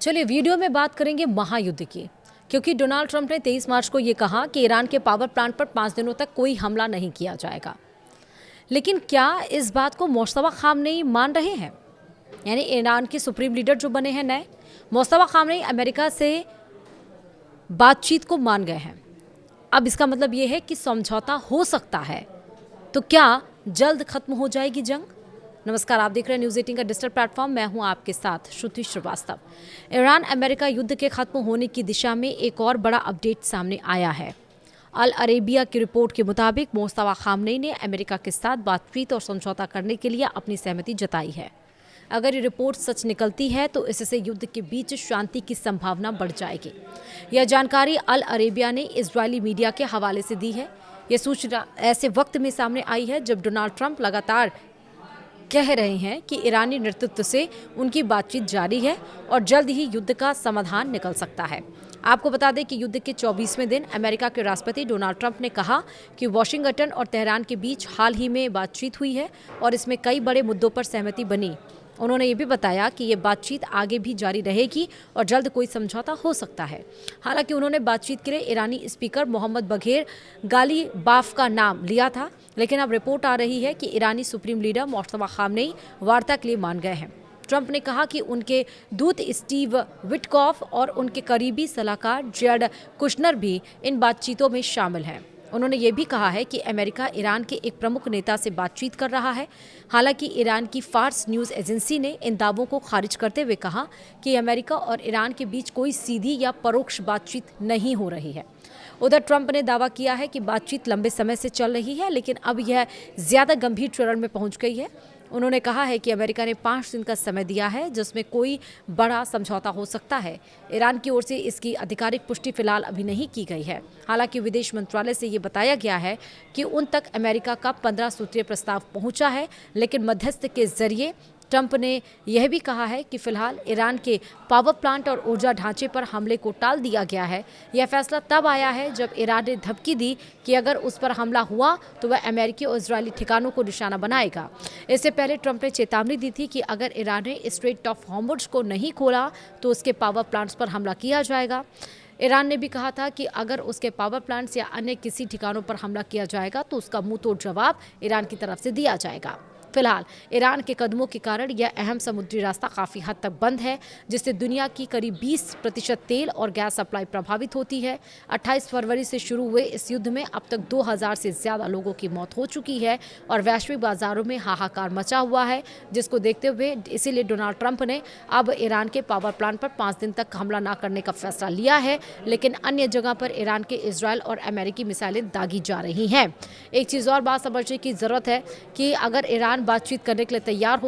चलिए वीडियो में बात करेंगे महायुद्ध की, क्योंकि डोनाल्ड ट्रंप ने 23 मार्च को ये कहा कि ईरान के पावर प्लांट पर 5 दिनों तक कोई हमला नहीं किया जाएगा। लेकिन क्या इस बात को मुस्तफा खामनेई मान रहे हैं? यानी ईरान के सुप्रीम लीडर जो बने हैं नए, मुस्तफा खामनेई अमेरिका से बातचीत को मान गए हैं। अब इसका मतलब ये है कि समझौता हो सकता है। तो क्या जल्द खत्म हो जाएगी जंग? नमस्कार, आप देख रहे हैं न्यूज़ 18 का डिजिटल प्लेटफॉर्म। मैं हूं आपके साथ श्रुति श्रीवास्तव। ईरान अमेरिका युद्ध के खत्म होने की दिशा में एक और बड़ा अपडेट सामने आया है। अल अरेबिया की रिपोर्ट के मुताबिक मुस्तफा खामनेई ने अमेरिका के साथ बातचीत और समझौता करने के लिए अपनी सहमति जताई है। अगर ये रिपोर्ट सच निकलती है तो इससे युद्ध के बीच शांति की संभावना बढ़ जाएगी। यह जानकारी अल अरेबिया ने इजरायली मीडिया के हवाले से दी है। यह सूचना ऐसे वक्त में सामने आई है जब डोनाल्ड ट्रंप लगातार कह रहे हैं कि ईरानी नेतृत्व से उनकी बातचीत जारी है और जल्द ही युद्ध का समाधान निकल सकता है। आपको बता दें कि युद्ध के 24वें दिन अमेरिका के राष्ट्रपति डोनाल्ड ट्रंप ने कहा कि वाशिंगटन और तेहरान के बीच हाल ही में बातचीत हुई है और इसमें कई बड़े मुद्दों पर सहमति बनी। उन्होंने ये भी बताया कि ये बातचीत आगे भी जारी रहेगी और जल्द कोई समझौता हो सकता है। हालांकि उन्होंने बातचीत के लिए ईरानी स्पीकर मोहम्मद बघेर गालिबाफ का नाम लिया था, लेकिन अब रिपोर्ट आ रही है कि ईरानी सुप्रीम लीडर मुस्तफा खामनेई वार्ता के लिए मान गए हैं। ट्रंप ने कहा कि उनके दूत स्टीव विटकॉफ और उनके करीबी सलाहकार जेड कुशनर भी इन बातचीतों में शामिल हैं। उन्होंने ये भी कहा है कि अमेरिका ईरान के एक प्रमुख नेता से बातचीत कर रहा है। हालांकि ईरान की फार्स न्यूज़ एजेंसी ने इन दावों को खारिज करते हुए कहा कि अमेरिका और ईरान के बीच कोई सीधी या परोक्ष बातचीत नहीं हो रही है। उधर ट्रंप ने दावा किया है कि बातचीत लंबे समय से चल रही है, लेकिन अब यह ज़्यादा गंभीर चरण में पहुंच गई है। उन्होंने कहा है कि अमेरिका ने 5 दिन का समय दिया है जिसमें कोई बड़ा समझौता हो सकता है। ईरान की ओर से इसकी आधिकारिक पुष्टि फिलहाल अभी नहीं की गई है। हालांकि विदेश मंत्रालय से ये बताया गया है कि उन तक अमेरिका का 15 सूत्रीय प्रस्ताव पहुंचा है, लेकिन मध्यस्थ के जरिए ट्रंप ने यह भी कहा है कि फिलहाल ईरान के पावर प्लांट और ऊर्जा ढांचे पर हमले को टाल दिया गया है। यह फैसला तब आया है जब ईरान ने धमकी दी कि अगर उस पर हमला हुआ तो वह अमेरिकी और इजरायली ठिकानों को निशाना बनाएगा। इससे पहले ट्रंप ने चेतावनी दी थी कि अगर ईरान ने स्ट्रेट ऑफ हॉर्मुज़ को नहीं खोला तो उसके पावर प्लांट्स पर हमला किया जाएगा। ईरान ने भी कहा था कि अगर उसके पावर प्लांट्स या अन्य किसी ठिकानों पर हमला किया जाएगा तो उसका मुंह तोड़ जवाब ईरान की तरफ से दिया जाएगा। फिलहाल ईरान के कदमों के कारण यह अहम समुद्री रास्ता काफ़ी हद तक बंद है, जिससे दुनिया की करीब 20% तेल और गैस सप्लाई प्रभावित होती है। 28 फरवरी से शुरू हुए इस युद्ध में अब तक 2000 से ज़्यादा लोगों की मौत हो चुकी है और वैश्विक बाजारों में हाहाकार मचा हुआ है, जिसको देखते हुए इसीलिए डोनाल्ड ट्रंप ने अब ईरान के पावर प्लांट पर 5 दिन तक हमला न करने का फैसला लिया है। लेकिन अन्य जगह पर ईरान के इजरायल और अमेरिकी मिसाइलें दागी जा रही हैं। एक चीज़ और बात समझने की ज़रूरत है कि अगर ईरान बातचीत करने के लिए तैयार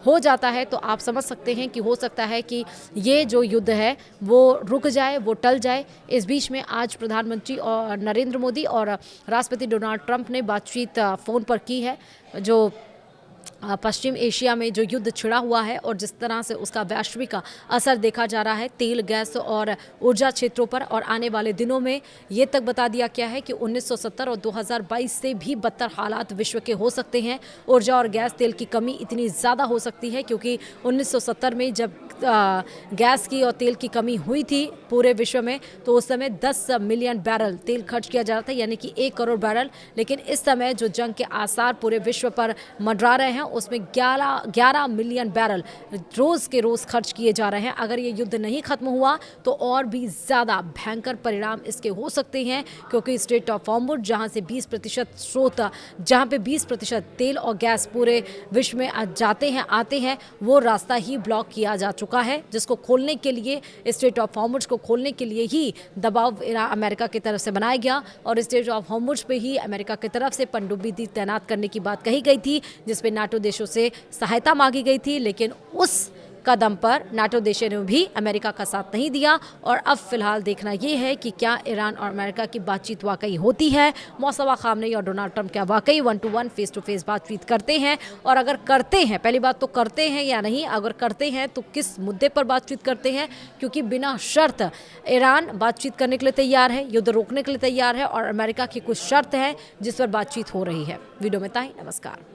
हो जाता है तो आप समझ सकते हैं कि हो सकता है कि ये जो युद्ध है वो रुक जाए, वो टल जाए। इस बीच में आज प्रधानमंत्री और नरेंद्र मोदी और राष्ट्रपति डोनाल्ड ट्रंप ने बातचीत फ़ोन पर की है। जो पश्चिम एशिया में जो युद्ध छिड़ा हुआ है और जिस तरह से उसका वैश्विक असर देखा जा रहा है तेल, गैस और ऊर्जा क्षेत्रों पर, और आने वाले दिनों में ये तक बता दिया गया है कि 1970 और 2022 से भी बदतर हालात विश्व के हो सकते हैं। ऊर्जा और गैस तेल की कमी इतनी ज़्यादा हो सकती है क्योंकि 1970 में जब गैस की और तेल की कमी हुई थी पूरे विश्व में तो उस समय 10 मिलियन बैरल तेल खर्च किया जा रहा था, यानी कि 1 करोड़ बैरल। लेकिन इस समय जो जंग के आसार पूरे विश्व पर मंडरा रहे हैं उसमें 11 मिलियन बैरल रोज़ के रोज़ खर्च किए जा रहे हैं। अगर ये युद्ध नहीं खत्म हुआ तो और भी ज़्यादा भयंकर परिणाम इसके हो सकते हैं, क्योंकि स्ट्रेट ऑफ हॉर्मुज़ जहाँ से 20% स्रोत, जहाँ पे 20% तेल और गैस पूरे विश्व में जाते हैं आते हैं, वो रास्ता ही ब्लॉक किया जा चुका है, जिसको खोलने के लिए, स्ट्रेट ऑफ हॉर्मुज़ को खोलने के लिए ही दबाव अमेरिका की तरफ से बनाया गया और स्ट्रेट ऑफ हॉर्मुज़ पे ही अमेरिका की तरफ से पनडुब्बी तैनात करने की बात कही गई थी, जिसपे नाटो देशों से सहायता मांगी गई थी। लेकिन उस कदम पर नाटो देशों ने भी अमेरिका का साथ नहीं दिया और अब फिलहाल देखना ये है कि क्या ईरान और अमेरिका की बातचीत वाकई होती है। मुस्तफा खामनेई और डोनाल्ड ट्रंप क्या वाकई 1-to-1 फेस टू फेस बातचीत करते हैं, और अगर करते हैं, पहली बात तो करते हैं या नहीं, अगर करते हैं तो किस मुद्दे पर बातचीत करते हैं, क्योंकि बिना शर्त ईरान बातचीत करने के लिए तैयार है, युद्ध रोकने के लिए तैयार है और अमेरिका की कुछ शर्त है जिस पर बातचीत हो रही है। वीडियो में इतना ही। नमस्कार।